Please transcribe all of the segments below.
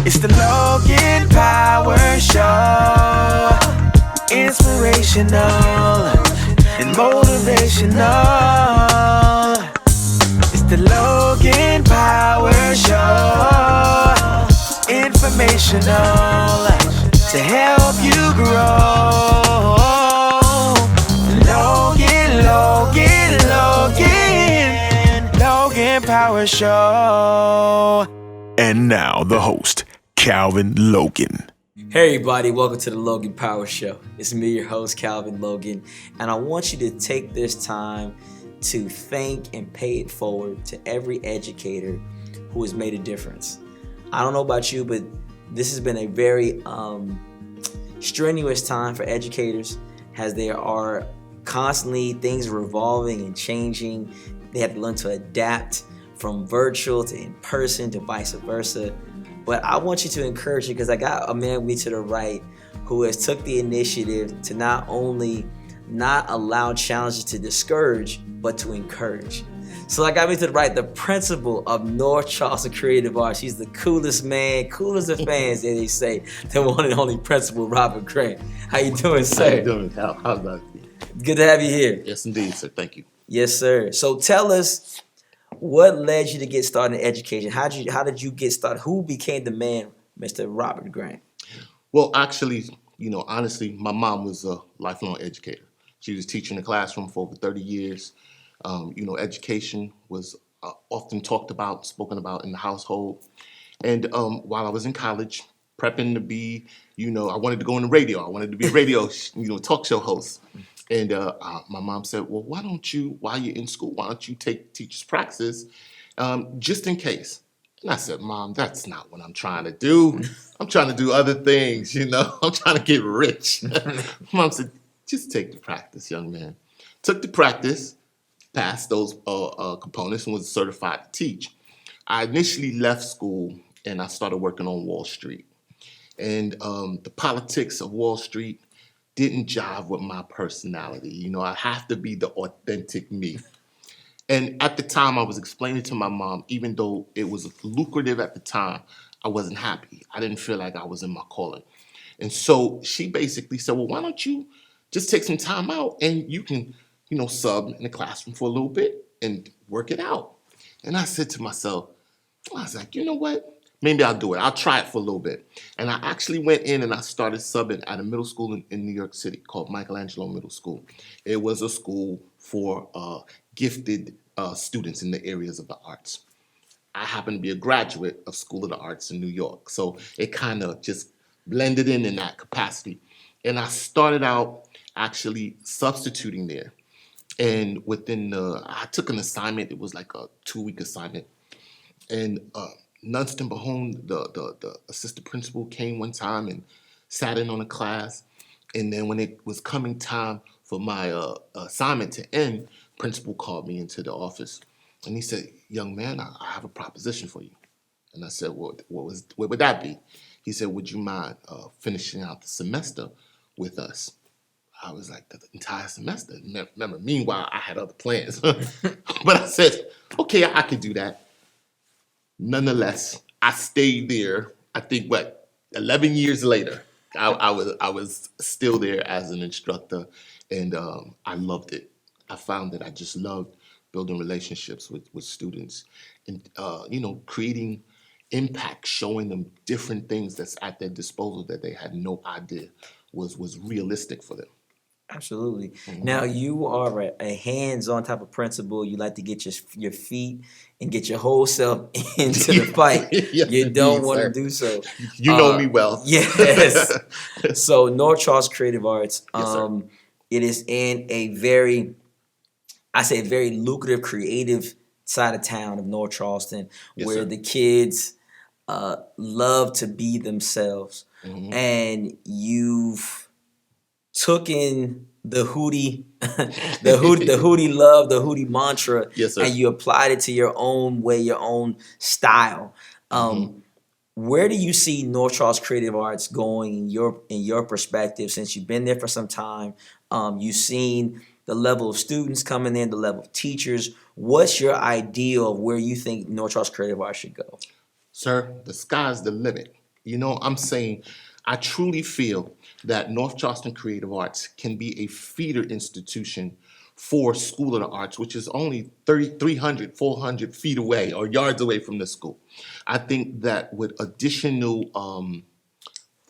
It's the Logan Power Show. Inspirational and motivational. It's the Logan Power Show. Informational to help you grow. Logan Power Show. And now the host, Calvin Logan. Hey everybody, welcome to the Logan Power Show. It's me, your host, Calvin Logan, and I want you to take this time to thank and pay it forward to every educator who has made a difference. I don't know about you, but this has been a very strenuous time for educators, as there are constantly things revolving and changing. They have to learn to adapt from virtual to in person to vice versa. But I want you to encourage you, because I got a man with me to the right who has took the initiative to not only not allow challenges to discourage, but to encourage. So I got me to the right, the principal of North Charleston Creative Arts. He's the coolest man, coolest of fans, as they say, the one and only principal, Robert Grant. How you doing, sir? How you doing, Cal? How's that? Good to have you here. Yes, indeed, sir. Thank you. Yes, sir. So tell us, what led you to get started in education? How did you get started? Who became the man, Mr. Robert Grant? Well, actually, honestly, my mom was a lifelong educator. She was teaching in the classroom for over 30 years. Education was often talked about, spoken about in the household. And while I was in college, prepping to be, I wanted to go on the radio. I wanted to be a radio, talk show host. And my mom said, well, while you're in school, why don't you take teacher's practice just in case? And I said, Mom, that's not what I'm trying to do. I'm trying to do other things, I'm trying to get rich. Mom said, just take the practice, young man. Took the practice, passed those components, and was certified to teach. I initially left school and I started working on Wall Street. And the politics of Wall Street didn't jive with my personality. I have to be the authentic me. And at the time, I was explaining to my mom, even though it was lucrative at the time, I wasn't happy. I didn't feel like I was in my calling. And so she basically said, well, why don't you just take some time out and you can, sub in the classroom for a little bit and work it out. And I said to myself, I was like, you know what? Maybe I'll do it. I'll try it for a little bit. And I actually went in and I started subbing at a middle school in New York City called Michelangelo Middle School. It was a school for gifted students in the areas of the arts. I happened to be a graduate of School of the Arts in New York. So it kind of just blended in that capacity. And I started out actually substituting there. And I took an assignment. It was like a 2-week assignment. And Nunston Bahone, the assistant principal, came one time and sat in on a class. And then when it was coming time for my assignment to end, principal called me into the office. And he said, young man, I have a proposition for you. And I said, what would that be? He said, would you mind finishing out the semester with us? I was like, the entire semester? Remember, meanwhile, I had other plans. But I said, okay, I could do that. Nonetheless, I stayed there. I think 11 years later, I was still there as an instructor, and I loved it. I found that I just loved building relationships with students, and creating impact, showing them different things that's at their disposal that they had no idea was realistic for them. Absolutely. Mm-hmm. Now, you are a hands-on type of principal. You like to get your feet and get your whole self into the fight. Yes, you don't want to sir. do so. You know me well. Yes. So North Charleston Creative Arts, yes, it is in a very lucrative, creative side of town of North Charleston, yes, where sir. the kids love to be themselves. Mm-hmm. And you've took in the Hootie, the Hootie love, the Hootie mantra, yes, sir. And you applied it to your own way, your own style. Where do you see North Charleston Creative Arts going in your perspective? Since you've been there for some time, you've seen the level of students coming in, the level of teachers. What's your ideal of where you think North Charleston Creative Arts should go? Sir, the sky's the limit. I'm saying I truly feel that North Charleston Creative Arts can be a feeder institution for School of the Arts, which is only 300, 400 feet away or yards away from the school. I think that with additional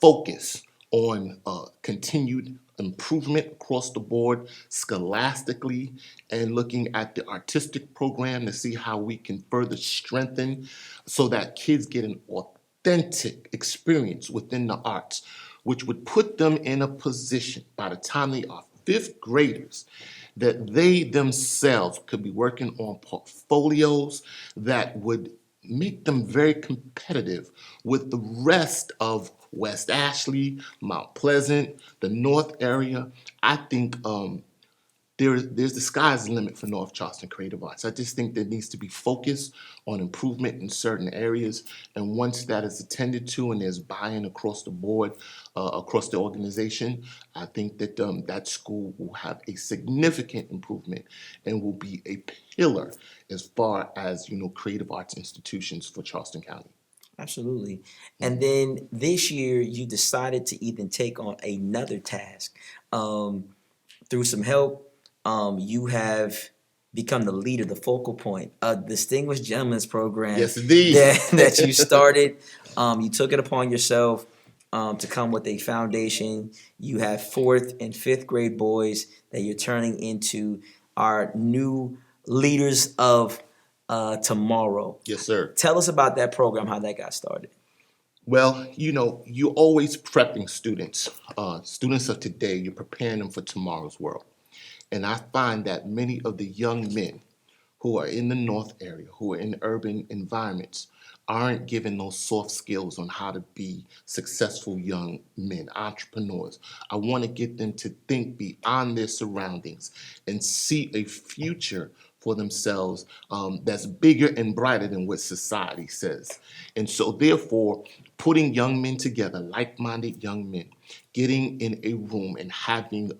focus on continued improvement across the board scholastically and looking at the artistic program to see how we can further strengthen so that kids get an authentic experience within the arts, which would put them in a position by the time they are fifth graders that they themselves could be working on portfolios that would make them very competitive with the rest of West Ashley, Mount Pleasant, the North area. I think there's the sky's the limit for North Charleston Creative Arts. I just think there needs to be focus on improvement in certain areas, and once that is attended to and there's buy-in across the board, across the organization, I think that that school will have a significant improvement and will be a pillar as far as creative arts institutions for Charleston County. Absolutely. And then this year, you decided to even take on another task. Through some help, you have become the leader, the focal point, a distinguished gentleman's program. Yes, indeed. that you started. You took it upon yourself to come with a foundation. You have fourth and fifth grade boys that you're turning into our new leaders of tomorrow. Yes, sir. Tell us about that program, how that got started. Well, you're always prepping students. Students of today, you're preparing them for tomorrow's world. And I find that many of the young men who are in the North area, who are in urban environments, aren't given those soft skills on how to be successful young men, entrepreneurs. I want to get them to think beyond their surroundings and see a future for themselves that's bigger and brighter than what society says. And so therefore, putting young men together, like-minded young men, getting in a room and having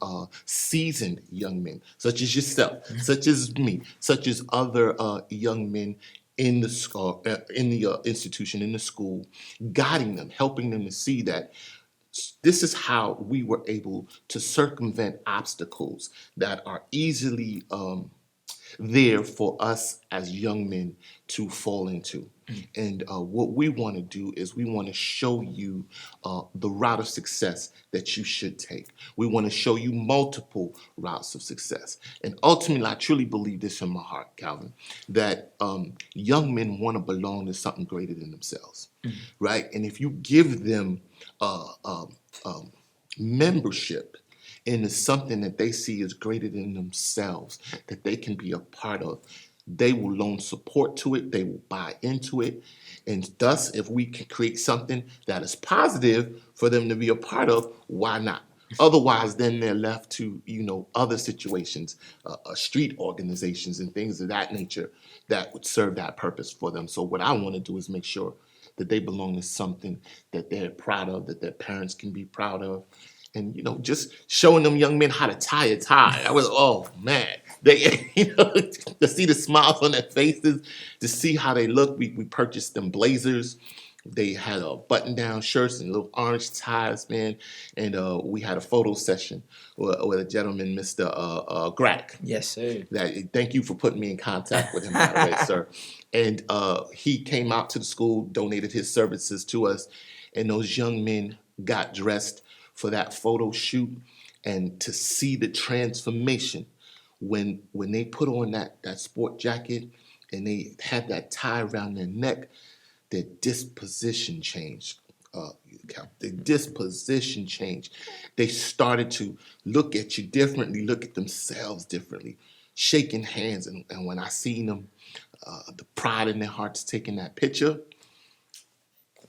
seasoned young men, such as yourself, such as me, such as other young men in the institution, in the school, guiding them, helping them to see that this is how we were able to circumvent obstacles that are easily there for us as young men to fall into. And what we want to do is we want to show you the route of success that you should take. We want to show you multiple routes of success. And ultimately, I truly believe this in my heart, Calvin, that young men want to belong to something greater than themselves, right? And if you give them membership into something that they see as greater than themselves, that they can be a part of, they will loan support to it, they will buy into it. And thus, if we can create something that is positive for them to be a part of, why not? Otherwise, then they're left to, other situations, street organizations and things of that nature that would serve that purpose for them. So what I want to do is make sure that they belong to something that they're proud of, that their parents can be proud of. And, just showing them young men how to tie a tie. I was, oh, man. They, to see the smiles on their faces, to see how they look. We purchased them blazers. They had button-down shirts and little orange ties, man. And we had a photo session with a gentleman, Mr. Grack. Yes, sir. Thank you for putting me in contact with him, by the way, sir. And he came out to the school, donated his services to us, and those young men got dressed for that photo shoot. And to see the transformation when they put on that sport jacket and they had that tie around their neck, their disposition changed. The disposition changed. They started to look at you differently, look at themselves differently, shaking hands. And when I seen them, the pride in their hearts taking that picture,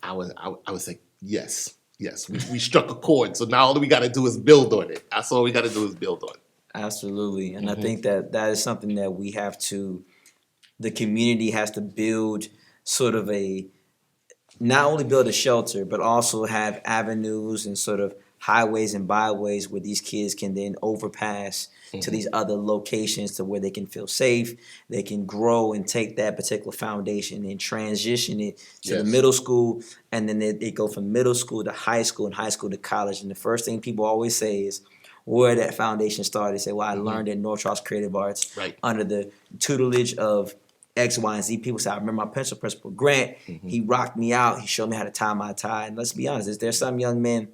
I was like, yes, we struck a chord. So now all we got to do is build on it. That's all we got to do is build on it. Absolutely. And I think that is something that we have to, the community has to build sort of not only build a shelter, but also have avenues and sort of highways and byways where these kids can then overpass to Mm-hmm. these other locations to where they can feel safe, they can grow and take that particular foundation and transition it to the Yes. middle school, and then they go from middle school to high school and high school to college. And the first thing people always say is where that foundation started. They say, well, I learned at North Charles Creative Arts Right. under the tutelage of X, Y, and Z. People say, I remember my pencil principal, Grant. He rocked me out. He showed me how to tie my tie. And let's be honest, there's some young men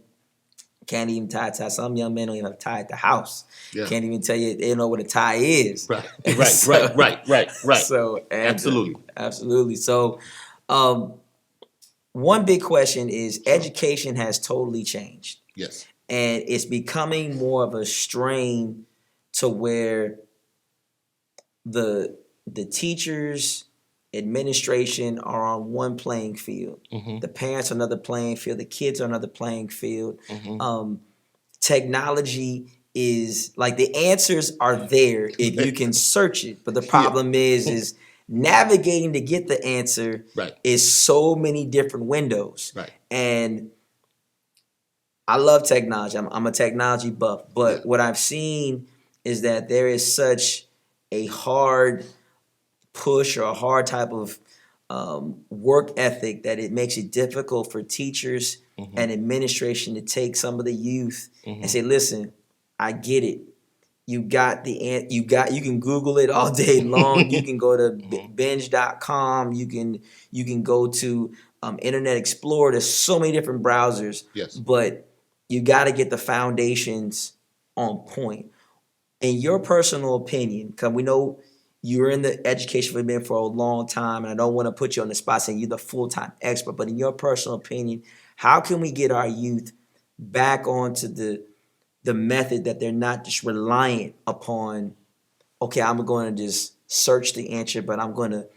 can't even tie a tie. Some young men don't even have a tie at the house. Yeah. Can't even tell you they don't know what a tie is. Right. So- Right. So and, Absolutely. absolutely. So, one big question is education has totally changed, Yes. and it's becoming more of a strain to where the teachers, administration are on one playing field. The parents on another playing field. The kids on another playing field. Technology is like the answers are there if you can search it, but the problem is navigating to get the answer Right. is so many different windows. Right. And I love technology. I'm a technology buff, but Yeah. what I've seen is that there is such a hard push or a hard type of work ethic that it makes it difficult for teachers and administration to take some of the youth and say, "Listen, I get it. You got you can Google it all day long. You can go to binge.com. You can go to Internet Explorer. There's so many different browsers. Yes. But you got to get the foundations on point." In your personal opinion, because we know you're in the education field for a long time, and I don't want to put you on the spot saying you're the full-time expert, but in your personal opinion, how can we get our youth back onto the method that they're not just reliant upon, okay, I'm going to just search the answer, but I'm going to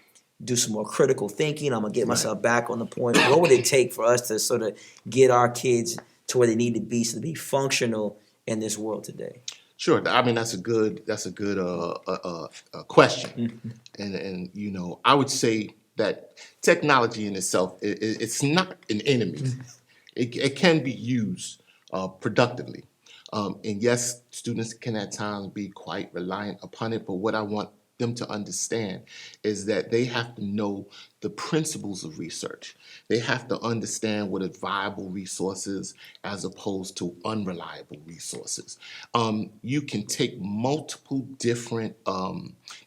do some more critical thinking. I'm going to get myself back on the point. What would it take for us to sort of get our kids to where they need to be so to be functional in this world today? Sure. I mean, that's a good question, and you know, I would say that technology in itself, it's not an enemy. It can be used productively, and yes, students can at times be quite reliant upon it. But what I want them to understand is that they have to know the principles of research. They have to understand what a viable resource is as opposed to unreliable resources. You can take multiple different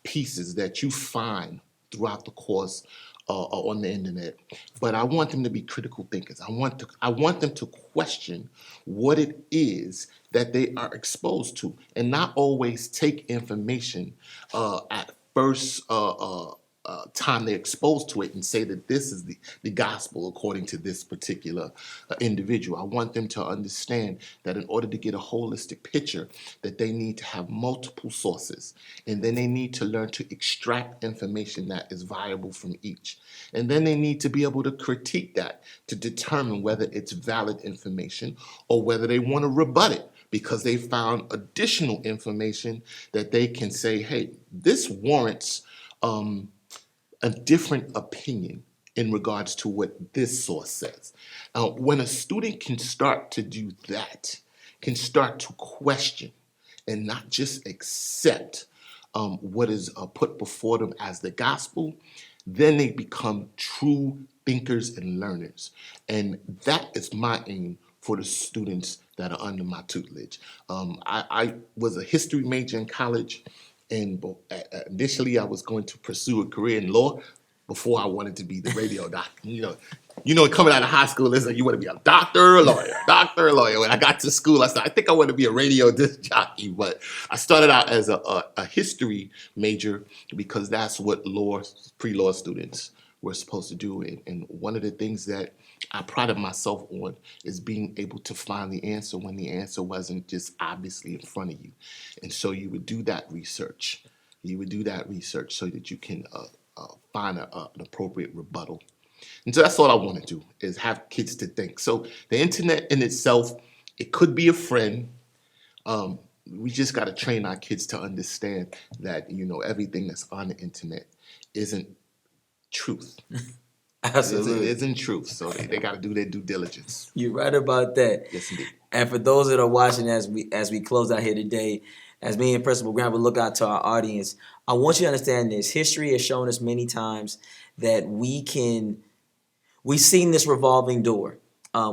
pieces that you find throughout the course on the internet, but I want them to be critical thinkers. I want them to question what it is that they are exposed to, and not always take information at first time they're exposed to it and say that this is the gospel according to this particular individual. I want them to understand that in order to get a holistic picture, that they need to have multiple sources, and then they need to learn to extract information that is viable from each. And then they need to be able to critique that to determine whether it's valid information or whether they want to rebut it because they found additional information that they can say, hey, this warrants a different opinion in regards to what this source says. When a student can start to do that, can start to question and not just accept what is put before them as the gospel, then they become true thinkers and learners. And that is my aim for the students that are under my tutelage. I was a history major in college, and initially I was going to pursue a career in law before I wanted to be the radio doctor. You know, coming out of high school, it's like you want to be a doctor or lawyer. When I got to school, I said, I think I want to be a radio disc jockey. But I started out as a history major because that's what pre-law students were supposed to do. And one of the things that I prided myself on is being able to find the answer when the answer wasn't just obviously in front of you. And so you would do that research. You would do that research so that you can find an appropriate rebuttal. And so that's all I want to do, is have kids to think. So the internet in itself, it could be a friend. We just got to train our kids to understand that, everything that's on the internet isn't truth. Absolutely. It isn't truth. So they got to do their due diligence. You're right about that. Yes, indeed. And for those that are watching as we close out here today, as me and Principal Grant will look out to our audience, I want you to understand this. History has shown us many times that we've seen this revolving door.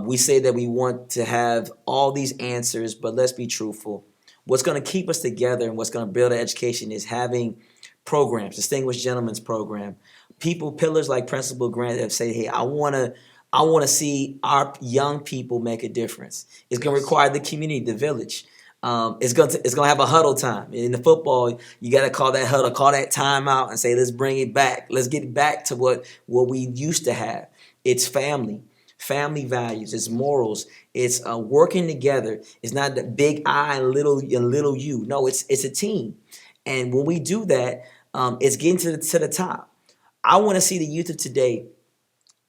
We say that we want to have all these answers, but let's be truthful. What's going to keep us together and what's going to build our education is having programs, distinguished gentlemen's program, pillars like Principal Grant that say, hey, I want to see our young people make a difference. It's going to require the community, the village. It's going to have a huddle time. In the football, you got to call that huddle, call that timeout and say, let's bring it back. Let's get back to what we used to have. It's family values, it's morals, it's working together. It's not the big I and little you. No, it's a team. And when we do that, it's getting to the top. I want to see the youth of today,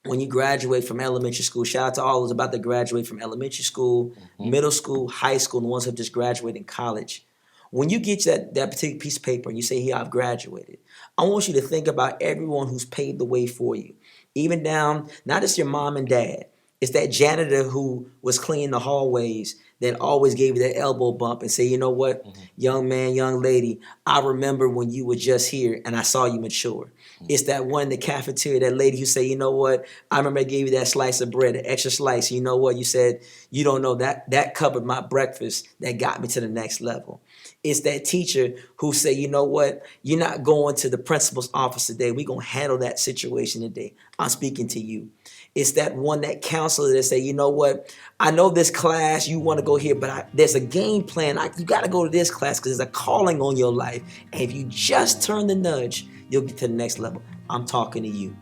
when you graduate from elementary school, shout out to all those about to graduate from elementary school, middle school, high school, and the ones who have just graduated in college. When you get that particular piece of paper and you say, here, I've graduated, I want you to think about everyone who's paved the way for you. Even down, not just your mom and dad. It's that janitor who was cleaning the hallways that always gave you that elbow bump and say, you know what, young man, young lady, I remember when you were just here and I saw you mature. It's that one in the cafeteria, that lady who say, you know what, I remember I gave you that slice of bread, an extra slice. You know what, you said, you don't know that covered my breakfast, that got me to the next level. It's that teacher who say, you know what, you're not going to the principal's office today. We're going to handle that situation today. I'm speaking to you. It's that one, that counselor that say, you know what, I know this class, you want to go here, but there's a game plan. You got to go to this class because there's a calling on your life. And if you just turn the nudge, you'll get to the next level. I'm talking to you.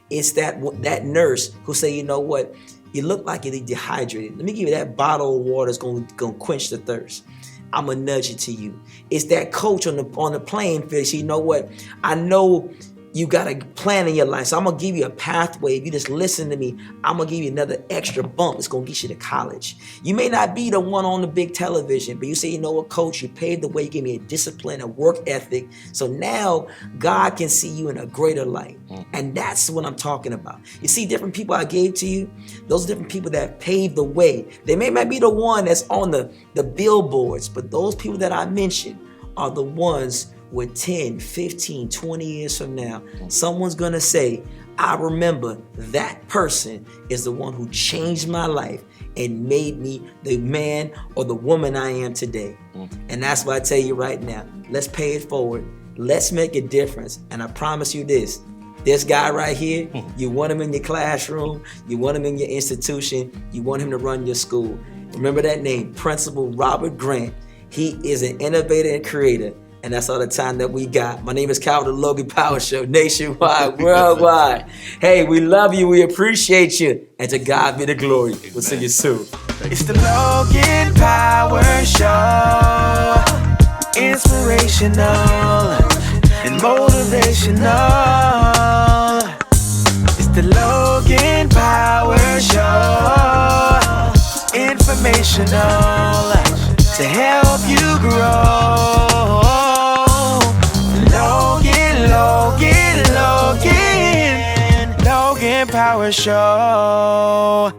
It's that nurse who say, you know what, you look like you're dehydrated. Let me give you that bottle of water that's going to quench the thirst. I'm going to nudge it to you. It's that coach on the playing field. So you know what, I know you got a plan in your life, so I'm going to give you a pathway. If you just listen to me, I'm going to give you another extra bump. It's going to get you to college. You may not be the one on the big television, but you say, you know what, coach, you paved the way. You gave me a discipline, a work ethic. So now God can see you in a greater light. And that's what I'm talking about. You see, different people I gave to you, those are different people that paved the way. They may not be the one that's on the billboards, but those people that I mentioned are the ones with 10, 15, 20 years from now, someone's gonna say, I remember that person is the one who changed my life and made me the man or the woman I am today. And that's what I tell you right now. Let's pay it forward. Let's make a difference. And I promise you this guy right here, you want him in your classroom, you want him in your institution, you want him to run your school. Remember that name, Principal Robert Grant. He is an innovator and creator. And that's all the time that we got. My name is Calvin, the Logan Power Show, nationwide, worldwide. Hey, we love you. We appreciate you. And to God be the glory. We'll see you soon. It's the Logan Power Show. Inspirational and motivational. It's the Logan Power Show. Informational to help you grow. Logan Power Show.